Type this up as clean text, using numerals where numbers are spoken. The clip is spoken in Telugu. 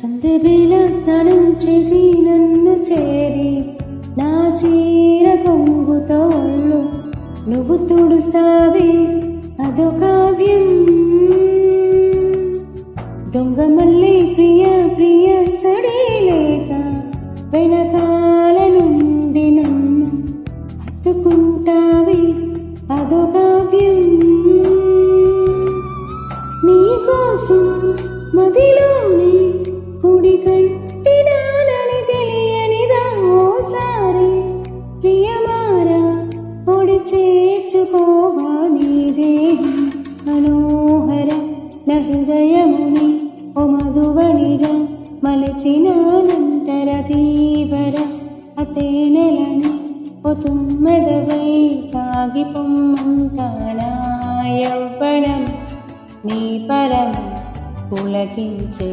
సందెవేళ స్నానం చేసి నన్ను చేరి నా చీర కొంగుతో ఒళ్ళు నువ్వు తుడుస్తావే అదో కావ్యం. దొంగ మళ్ళీ ప్రియ ప్రియ సడిలేక వెనకాల నుండి నన్ను హత్తుకుంటావే అదో కావ్యం. నీకోసం మదిలోని కుడి కట్టినానని తెలియనిదా ఓసారి ప్రియమారా ఒడి చేర్చుకోవా నీ దేహం మనోహర నా హృదయముని ఓ మధువనిగా మలచినానంతర తీవర అతేనెలని ఓ తుమ్మెదవై తాగిపొమ్మంటానా యవ్వనం నీ పరమ పులకించే